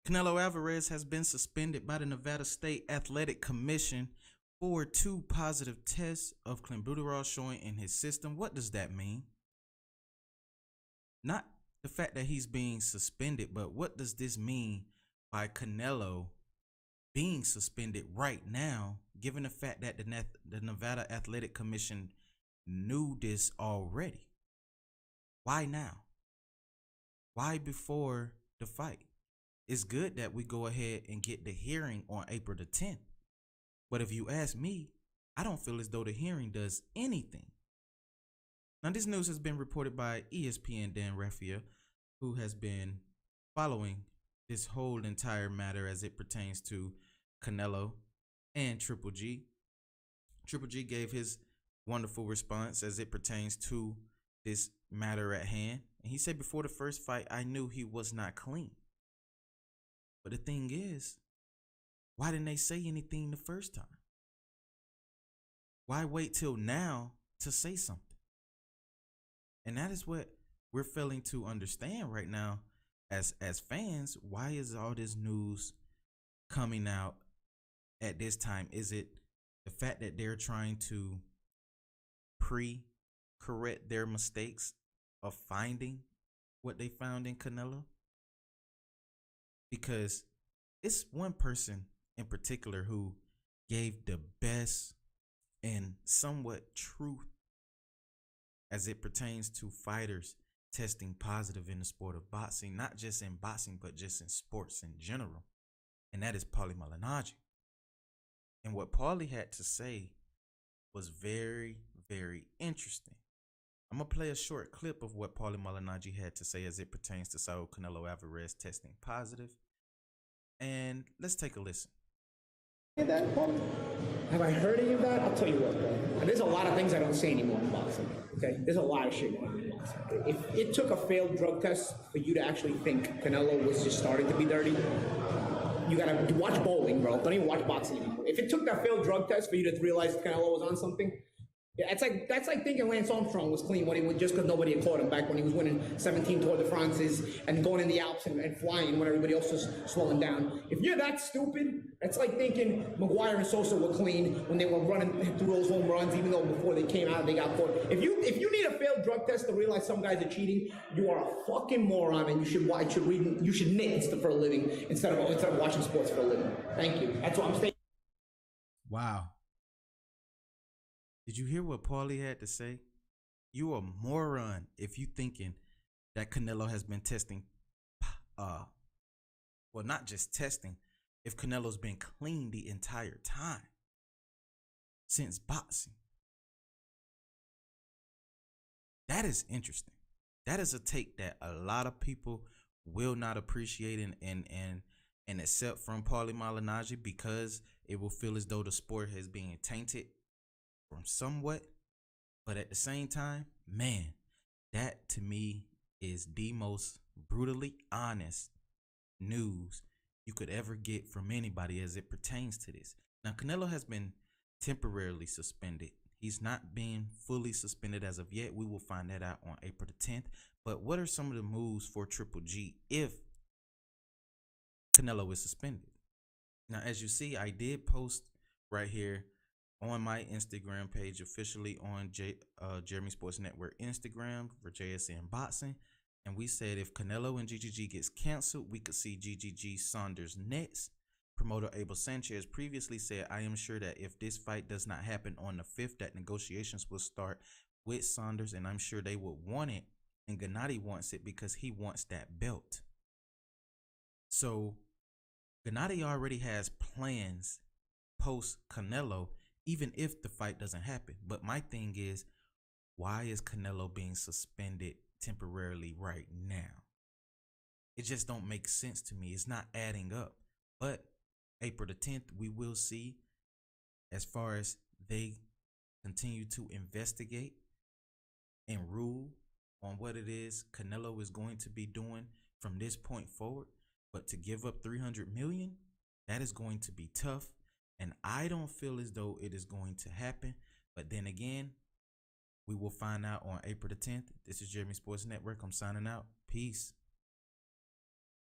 Canelo Alvarez has been suspended by the Nevada State Athletic Commission for 2 positive tests of clenbuterol showing in his system. What does that mean? Not the fact that he's being suspended, but what does this mean by Canelo being suspended right now, given the fact that the Nevada Athletic Commission knew this already? Why now? Why before the fight? It's good that we go ahead and get the hearing on April the 10th. But if you ask me, I don't feel as though the hearing does anything. Now, this news has been reported by ESPN Dan Raffia, who has been following this whole entire matter as it pertains to Canelo and Triple G. Triple G gave his wonderful response as it pertains to this matter at hand. And he said, before the first fight, I knew he was not clean. But the thing is, why didn't they say anything the first time? Why wait till now to say something? And that is what we're failing to understand right now as fans. Why is all this news coming out at this time? Is it the fact that they're trying to correct their mistakes of finding what they found in Canelo? Because it's one person in particular who gave the best and somewhat truth as it pertains to fighters testing positive in the sport of boxing, not just in boxing, but just in sports in general. And that is Paulie Malignaggi. And what Paulie had to say was very, very interesting. I'm going to play a short clip of what Paulie Malignaggi had to say as it pertains to Saul Canelo Alvarez testing positive. And let's take a listen. Have I heard any of that? I'll tell you what, bro. There's a lot of things I don't say anymore in boxing. Okay? There's a lot of shit going on in boxing. If it took a failed drug test for you to actually think Canelo was just starting to be dirty, you gotta watch bowling, bro. Don't even watch boxing anymore. If it took that failed drug test for you to realize Canelo was on something, yeah, that's like thinking Lance Armstrong was clean when he went, just because nobody had caught him back when he was winning 17 Tour de France's and going in the Alps and flying when everybody else was slowing down. If you're that stupid, that's like thinking Maguire and Sosa were clean when they were running through those home runs, even though before they came out they got caught. If you need a failed drug test to realize some guys are cheating, you are a fucking moron, and you should knit for a living instead of watching sports for a living. Thank you. That's what I'm saying. Wow. Did you hear what Paulie had to say? You a moron if you thinking that Canelo has been testing, well, not just testing, if Canelo's been clean the entire time since boxing. That is interesting. That is a take that a lot of people will not appreciate and accept from Paulie Malignaggi, because it will feel as though the sport has been tainted from somewhat. But at the same time, man, that to me is the most brutally honest news you could ever get from anybody as it pertains to this. Now, Canelo has been temporarily suspended. He's not being fully suspended as of yet. We will find that out on April the 10th. But what are some of the moves for Triple G if Canelo is suspended? Now, as you see, I did post right here on my Instagram page, officially on Jeremy Sports Network Instagram for JSN Boxing. And we said if Canelo and GGG gets canceled, we could see GGG Saunders next. Promoter Abel Sanchez previously said, I am sure that if this fight does not happen on the 5th, that negotiations will start with Saunders, and I'm sure they would want it. And Gennady wants it because he wants that belt. So Gennady already has plans post Canelo, even if the fight doesn't happen. But my thing is, why is Canelo being suspended temporarily right now? It just don't make sense to me. It's not adding up. But April the 10th, we will see, as far as they continue to investigate and rule on what it is Canelo is going to be doing from this point forward. But to give up $300 million, that is going to be tough. And I don't feel as though it is going to happen. But then again, we will find out on April the 10th. This is Jeremy Sports Network. I'm signing out. Peace.